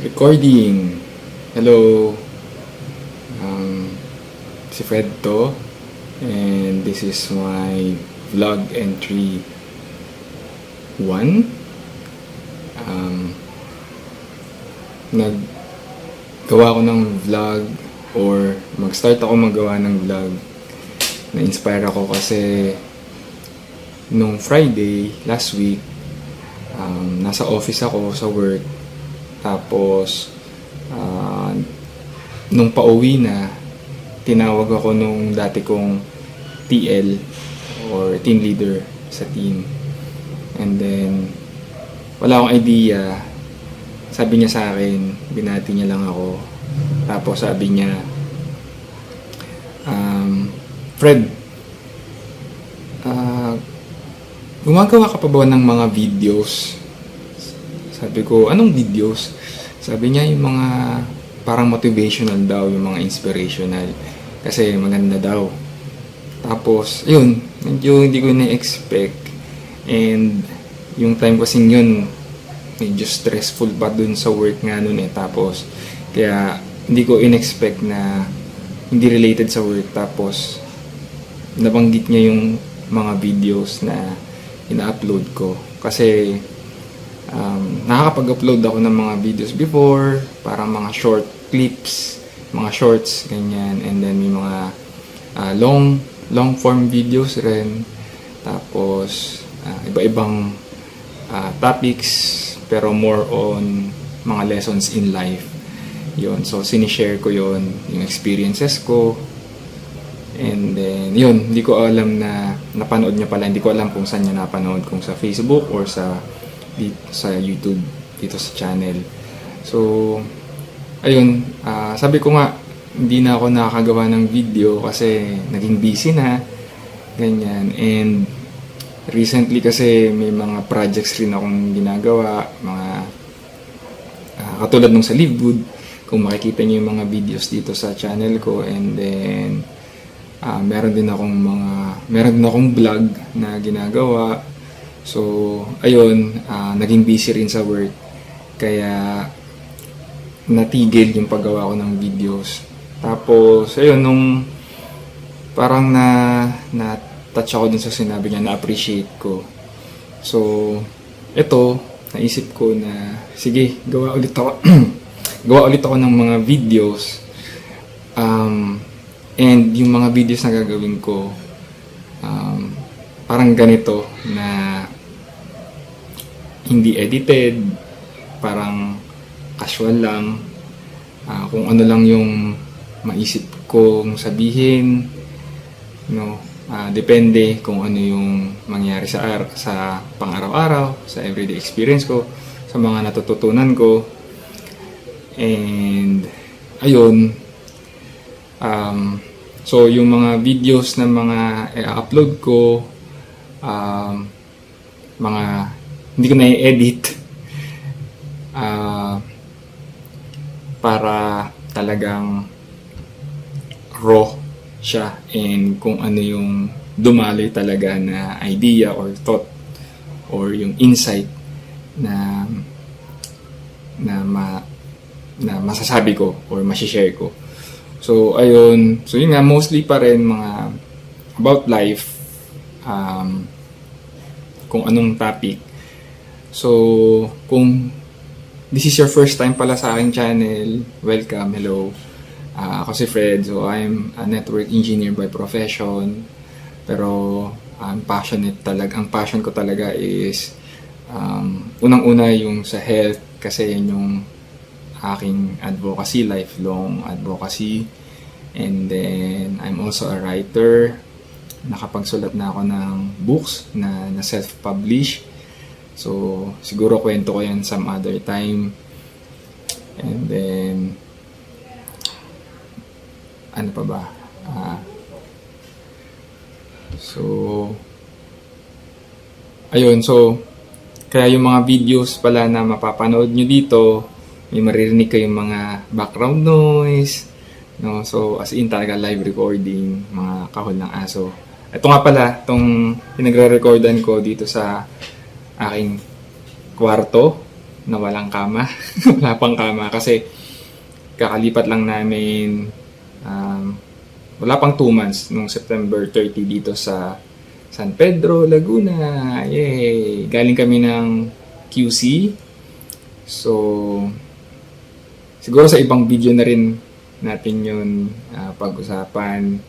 Recording. Hello. Si Fred to. And this is my vlog entry 1. Naggawa ko ng vlog or mag-start ako magawa ng vlog. Na-inspire ako kasi nung Friday, last week, nasa office ako sa work. Tapos, nung pauwi na, tinawag ako nung dati kong TL or team leader sa team. And then, wala akong idea. Sabi niya sa akin, binati niya lang ako. Tapos sabi niya, Fred, gumagawa ka pa ba ng mga videos? Sabi ko, anong videos? Sabi niya yung mga parang motivational daw, yung mga inspirational. Kasi maganda daw. Tapos, yun, medyo hindi ko na-expect. And yung time kasing yun, medyo stressful pa dun sa work nga nun eh. Tapos, kaya hindi ko in-expect na hindi related sa work. Tapos, nabanggit niya yung mga videos na ina-upload ko. Kasi, nakakapag-upload ako ng mga videos before, parang mga short clips, mga shorts, ganyan, and then may mga long form videos rin, tapos iba-ibang topics, pero more on mga lessons in life, yun. So sinishare ko yun, yung experiences ko, and then yun, hindi ko alam na napanood niya pala, hindi ko alam kung saan niya napanood, kung sa Facebook or sa YouTube, dito sa channel. So, ayun, sabi ko nga, hindi na ako nakakagawa ng video kasi naging busy na, ganyan. And recently kasi may mga projects rin akong ginagawa, mga katulad nung sa Livewood, kung makikita niyo yung mga videos dito sa channel ko. And then, meron din akong vlog na ginagawa. So, ayun, naging busy rin sa work. Kaya, natigil yung paggawa ko ng videos. Tapos, ayun, nung parang na-touch ako dun sa sinabi niya, na-appreciate ko. So, eto, naisip ko na, sige, gawa ulit ako. Gawa ulit ako ng mga videos. And yung mga videos na gagawin ko, parang ganito na hindi edited, parang casual lang, kung ano lang yung maisip kong sabihin, no, depende kung ano yung mangyari sa pang-araw-araw, sa everyday experience ko, sa mga natututunan ko. And ayun, so yung mga videos na mga i-upload ko, mga hindi ko na-edit, para talagang raw siya, and kung ano yung dumaloy talaga na idea or thought or yung insight na masasabi ko or masishare ko. So ayun, so yun nga, mostly pa rin mga about life, kung anong topic. So kung this is your first time pala sa aking channel, welcome, hello. Ako si Fred, so I'm a network engineer by profession. Pero I'm passionate talaga. Ang passion ko talaga is unang-una yung sa health, kasi yun yung aking advocacy, lifelong advocacy. And then I'm also a writer. Nakapagsulat na ako ng books na self-publish. So, siguro kwento ko yan some other time. And then, ano pa ba? So, ayun. So, kaya yung mga videos pala na mapapanood nyo dito, may maririnig kayong mga background noise, no? So, as in talaga live recording, mga kahol ng aso. Ito nga pala, itong pinagre-recordan ko dito sa aking kwarto. na walang kama. Wala pang kama kasi kakalipat lang namin, wala pang 2 months nung September 30 dito sa San Pedro, Laguna. Yay! Galing kami ng QC. So, siguro sa ibang video na rin natin yun pag-usapan.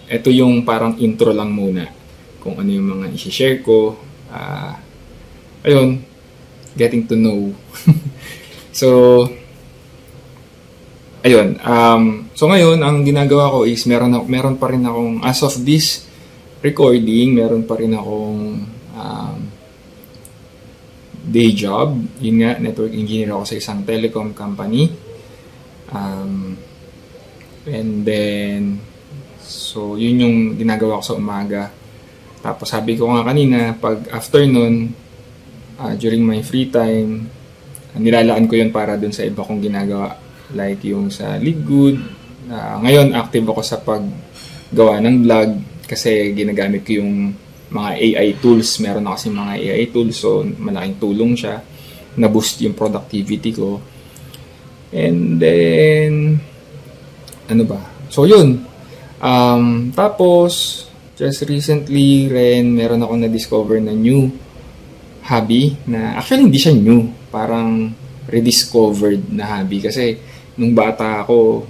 Ito yung parang intro lang muna kung ano yung mga isi-share ko. Ayun, getting to know. So, ayun. So ngayon, ang ginagawa ko is meron pa rin akong, as of this recording, meron pa rin akong day job. Yun nga, network engineer ako sa isang telecom company. And then, so yun yung ginagawa ko sa umaga. Tapos sabi ko nga kanina, pag afternoon, during my free time, nilalaan ko yun para dun sa iba kong ginagawa. Like yung sa Lidgood. Ngayon, active ako sa paggawa ng vlog kasi ginagamit ko yung mga AI tools. Meron na kasi mga AI tools, so malaking tulong siya. Na-boost yung productivity ko. And then, ano ba? So yun. Tapos, just recently rin, meron ako na-discover na new hobby na actually hindi siya new. Parang rediscovered na hobby kasi nung bata ako,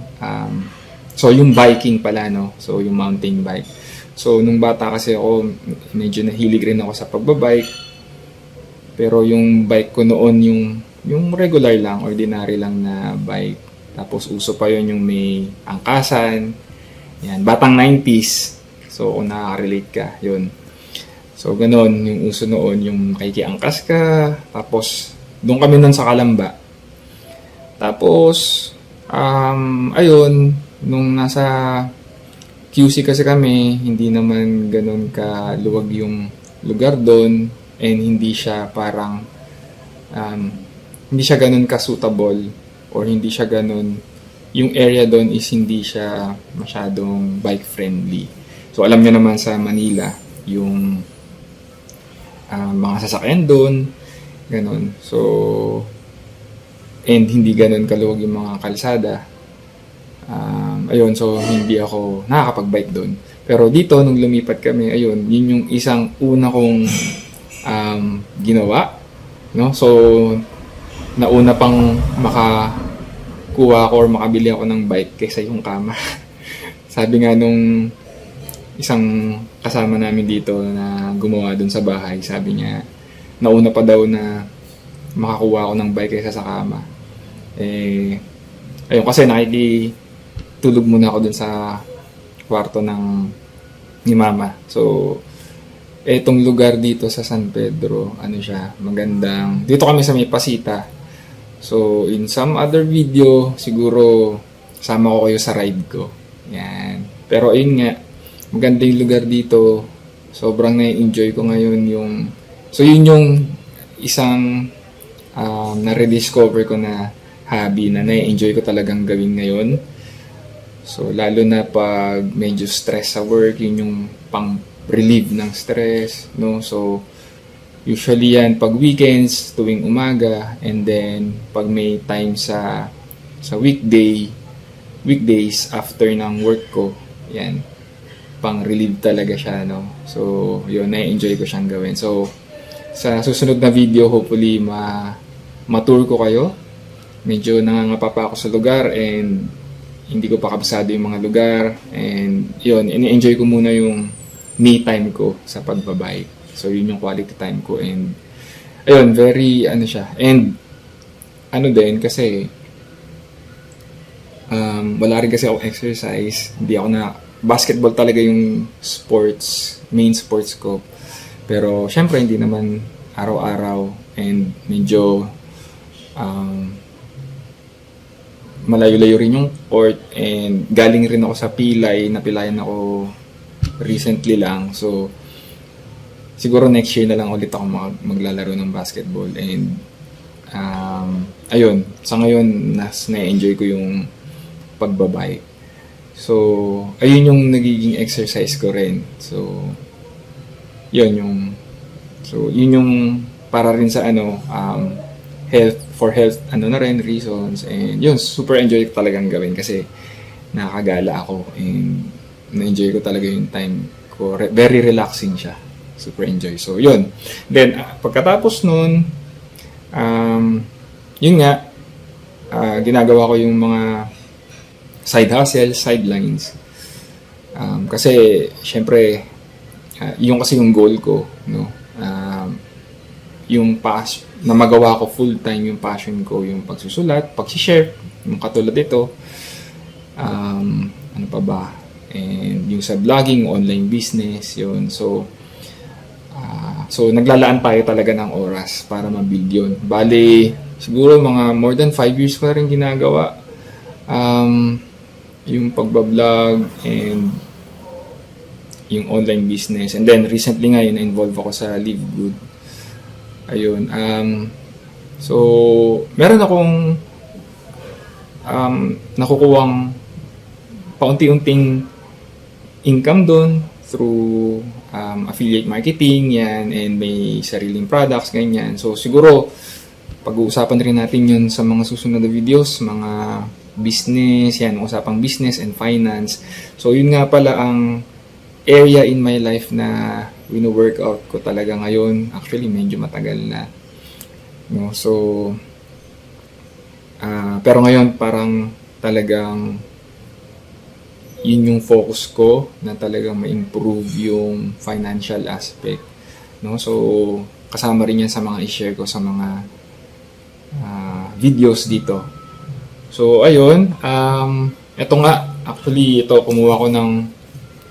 so yung biking pala, no? So yung mountain bike. So nung bata kasi ako, medyo nahilig rin ako sa pagbabike. Pero yung bike ko noon, yung regular lang, ordinary lang na bike. Tapos uso pa yon yung may angkasan. Yan, batang 90s. So kung nakaka-relate ka, yun. So ganon, yung uso noon, yung makikiangkas ka. Tapos doon kami nun sa Kalamba. Tapos, ayun, nung nasa QC kasi kami, hindi naman ganun kaluwag yung lugar doon and hindi siya parang, hindi siya ganun ka-suitable or hindi siya ganun, yung area doon is hindi siya masyadong bike-friendly. So, alam niyo naman sa Manila, yung mga sasakyan doon, ganun. So, and hindi ganun kaluwag yung mga kalsada. Ayun, so hindi ako nakakapag-bike doon. Pero dito, nung lumipat kami, ayun, yun yung isang una kong ginawa. No? So, nauna pang makakuha ko or makabili ako ng bike kaysa yung kama. Sabi nga nung isang kasama namin dito na gumawa doon sa bahay, sabi niya, nauna pa daw na makakuha ako ng bike kaysa sa kama. Ayun, kasi nakikitulog muna ako dun sa kwarto ni mama. So, etong lugar dito sa San Pedro, ano siya, magandang, dito kami sa may Pasita. So, in some other video, siguro, sama ko kayo sa ride ko. Yan. Pero ayun nga, maganda yung lugar dito. Sobrang na-enjoy ko ngayon so yun yung isang na-rediscover ko na hobby na na-enjoy ko talagang gawin ngayon. So, lalo na pag medyo stress sa work, yun yung pang-relieve ng stress, no? So, usually yan pag weekends, tuwing umaga, and then pag may time sa weekdays after ng work ko, yan, pang-relieve talaga siya, no? So, yun, na-enjoy ko siyang gawin. So, sa susunod na video, hopefully, ma-tour ko kayo. Medyo nangangapa pa ako sa lugar and hindi ko pa kabisado yung mga lugar. And yun, ini-enjoy ko muna yung me time ko sa pagbabike. So yun yung quality time ko. And ayun, very siya. And ano din kasi wala rin kasi ako exercise. Hindi ako basketball talaga yung main sports ko. Pero syempre hindi naman araw-araw and medyo malayo-layo rin yung court and galing rin ako sa pilay, napilayan ako recently lang. So, siguro next year na lang ulit ako maglalaro ng basketball and ayun, sa ngayon na-enjoy ko yung pagbabike. So, ayun yung nagiging exercise ko rin. So, yun yung para rin sa health, for health na rin reasons, and yun, super enjoy ko talagang gawin kasi nakakagala ako and na-enjoy ko talaga yung time ko. Very relaxing siya, super enjoy. So yun, then pagkatapos nun, yun nga, ginagawa ko yung mga side hustle, sidelines, kasi syempre yung kasi yung goal ko, no, yung na magawa ko full time yung passion ko, yung pagsusulat, pag-share, yung katulad ito, ano pa ba, and yung sa vlogging, online business, yun. So naglalaan tayo talaga ng oras para ma-build yun. Bale, siguro mga more than 5 years ko na rin ginagawa yung pagbablog and yung online business. And then recently nga yun, na-involve ako sa Live Good. Ayun. So, meron akong nakukuwang paunti-unting income doon through affiliate marketing, yan, and may sariling products, ganyan. So, siguro, pag-uusapan rin natin yun sa mga susunod na videos, mga business, yan, usapang business and finance. So, yun nga pala ang area in my life na wino-workout ko talaga ngayon. Actually, medyo matagal na. No? So, pero ngayon parang talagang yun yung focus ko na talagang ma-improve yung financial aspect. No? So, kasama rin yan sa mga i-share ko sa mga videos dito. So, ayun. Ito nga, actually, ito, kumuha ko ng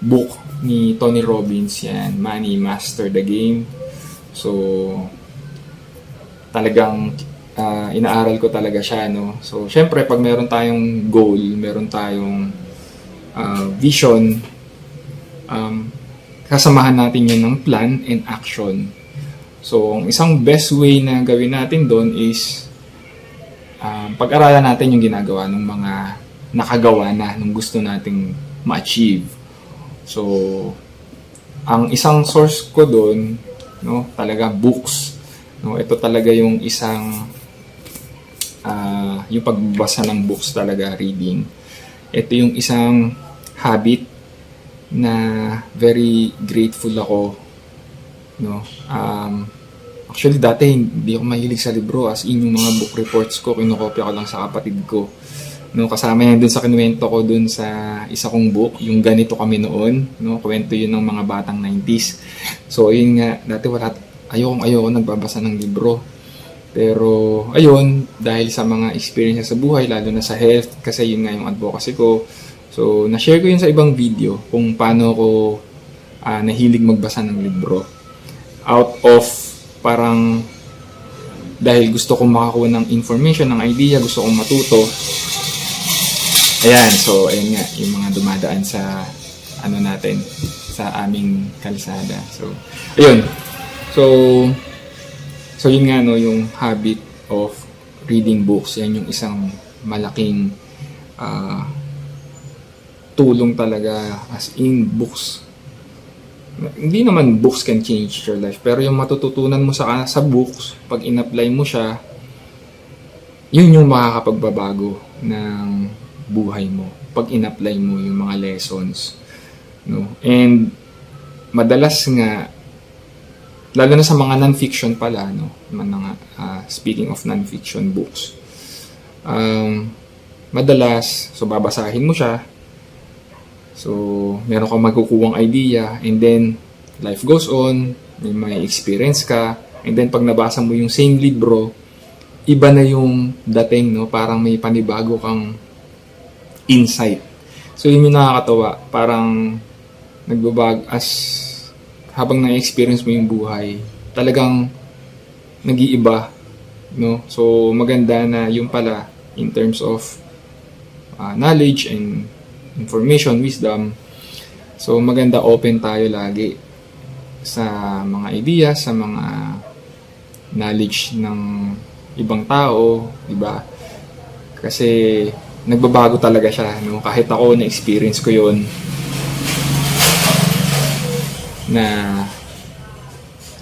book ni Tony Robbins, yan, Money Master the Game. So, talagang inaaral ko talaga siya, no? So, syempre, pag meron tayong goal, meron tayong vision, kasamahan natin yun ng plan and action. So, ang isang best way na gawin natin doon is pag-aralan natin yung ginagawa ng mga nakagawa na, nung gusto nating ma-achieve. So, ang isang source ko doon, no, talaga books. No, ito talaga yung isang yung pagbasa ng books talaga, reading. Ito yung isang habit na very grateful ako, no. Actually dati hindi ako mahilig sa libro, as in yung mga book reports ko kinokopya ko lang sa kapatid ko. No, kasama yan dun sa kinuwento ko dun sa isa kong book, yung Ganito Kami Noon, no, kwento yun ng mga batang 90s. So, ayun nga, dati ayoko nagbabasa ng libro. Pero, ayun, dahil sa mga experience sa buhay, lalo na sa health, kasi yun nga yung advocacy ko. So, na-share ko yun sa ibang video kung paano ko nahilig magbasa ng libro. Out of, parang, dahil gusto kong makakuha ng information, ng idea, gusto kong matuto. Ayan, so ayun nga, yung mga dumadaan sa natin, sa aming kalsada. So, ayun. So yun nga, no, yung habit of reading books, yan yung isang malaking tulong talaga, as in books. Hindi naman books can change your life, pero yung matututunan mo sa books, pag in-apply mo siya, yun yung makakapagbabago ng buhay mo pag in-apply mo yung mga lessons, no? And madalas nga, lalo na sa mga non-fiction pala, no, speaking of non-fiction books, madalas, so babasahin mo siya, so meron kang magkukuwang idea, and then life goes on, may experience ka, and then pag nabasa mo yung same libro, iba na yung dating, no, parang may panibago kang insight. So, yun yung nakakatawa. Parang habang na-experience mo yung buhay, talagang nag-iiba, no? So, maganda na yung pala, in terms of knowledge and information, wisdom. So, maganda open tayo lagi sa mga ideas, sa mga knowledge ng ibang tao, diba? Kasi nagbabago talaga siya, no? Kahit ako, na-experience ko yun na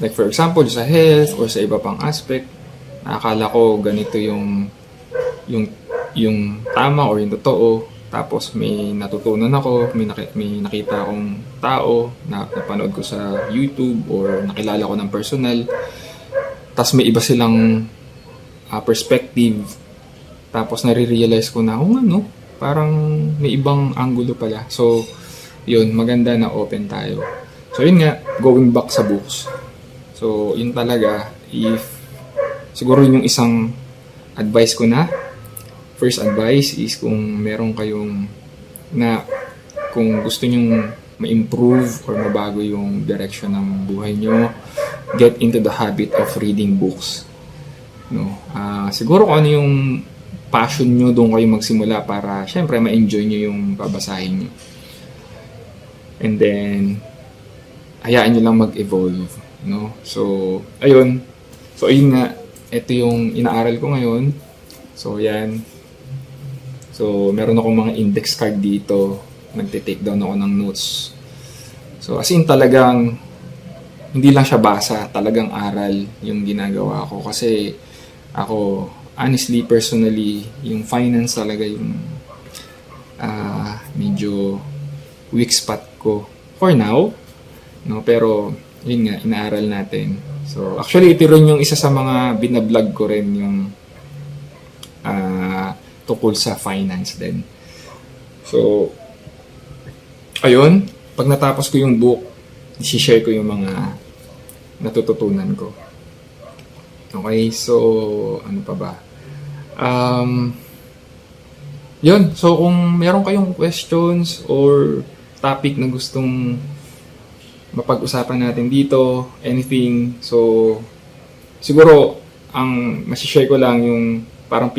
Like for example, sa health or sa iba pang aspect, akala ko ganito yung yung tama or yung totoo. Tapos may natutunan ako, may nakita akong tao na napanood ko sa YouTube or nakilala ko ng personal. Tapos may iba silang perspective. Tapos nare-realize ko na, no, parang may ibang angulo pala. So, yun, maganda na open tayo. So, yun nga, going back sa books. So, yun talaga, siguro yung isang advice ko na, first advice is kung meron kayong kung gusto nyong ma-improve or mabago yung direction ng buhay nyo, get into the habit of reading books. No? Siguro kung ano yung passion nyo, doon kayo magsimula para syempre ma-enjoy nyo yung babasahin nyo. And then, hayaan nyo lang mag-evolve. No? So, ayun. So, ayun nga. Ito yung inaaral ko ngayon. So, yan. So, meron akong mga index card dito. Nagte-take down ako ng notes. So, as in talagang, hindi lang siya basa. Talagang aral yung ginagawa ko. Kasi, ako, honestly, personally, yung finance talaga yung medyo weak spot ko. For now. No? Pero, yun nga, inaaral natin. So, actually, ito rin yung isa sa mga binablog ko rin yung tungkol sa finance din. So, ayun, pag natapos ko yung book, i-share ko yung mga natututunan ko. Okay, so, ano pa ba? Yun, so kung meron kayong questions or topic na gustong mapag-usapan natin dito, anything, so, siguro, ang masishare ko lang yung parang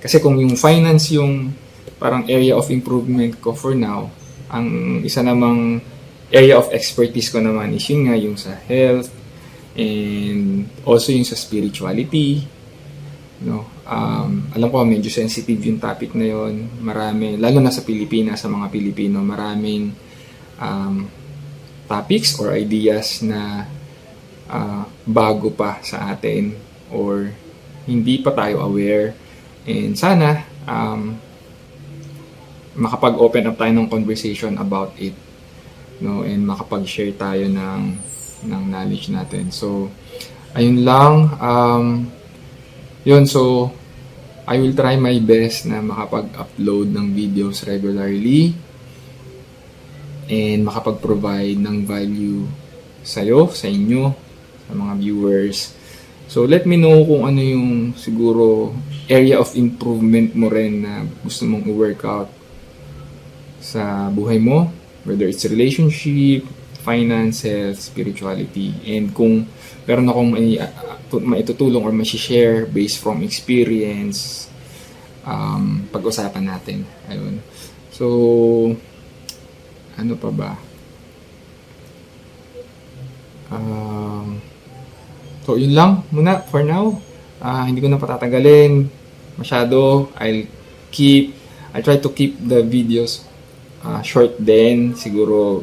kasi kung yung finance yung parang area of improvement ko for now, ang isa namang area of expertise ko naman is yun nga yung sa health and also yung sa spirituality. No? Alam ko medyo sensitive yung topic na yun. Marami, lalo na sa Pilipinas, sa mga Pilipino, maraming topics or ideas na bago pa sa atin or hindi pa tayo aware. And sana makapag-open up tayo ng conversation about it, no, and makapag-share tayo ng knowledge natin. So ayun lang, yun, so I will try my best na makapag-upload ng videos regularly and makapag-provide ng value sa'yo, sa inyo, sa mga viewers. So let me know kung ano yung siguro area of improvement mo rin na gusto mong i-work out sa buhay mo, whether it's relationship, finances, spirituality, and kung meron akong maitutulong or ma-share based from experience, pag-usapan natin. Ayun. So, ano pa ba? So, yun lang muna for now. Hindi ko na patatagalin masyado. I'll try to keep the videos short din. Siguro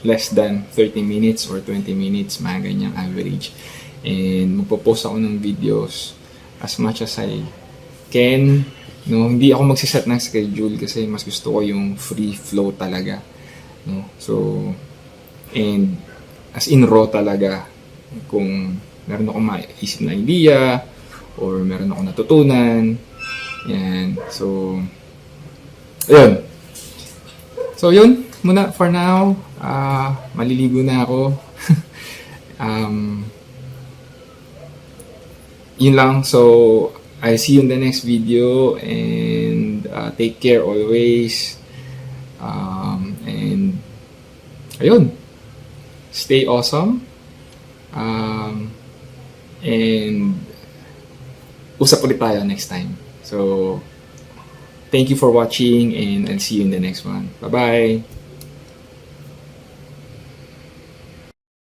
less than 30 minutes or 20 minutes, mga ganyang average. And magpo-post ako ng videos as much as I can. No, hindi ako magsiset ng schedule kasi mas gusto ko yung free flow talaga. No? So, and as in raw talaga. Kung meron akong maisip na idea or meron akong natutunan, yan. So, ayun. So, yun muna for now. Maliligo na ako. Yun lang. So, I'll see you in the next video and take care always. And ayun. Stay awesome. And usap ulit tayo next time. So, thank you for watching and I'll see you in the next one. Bye-bye!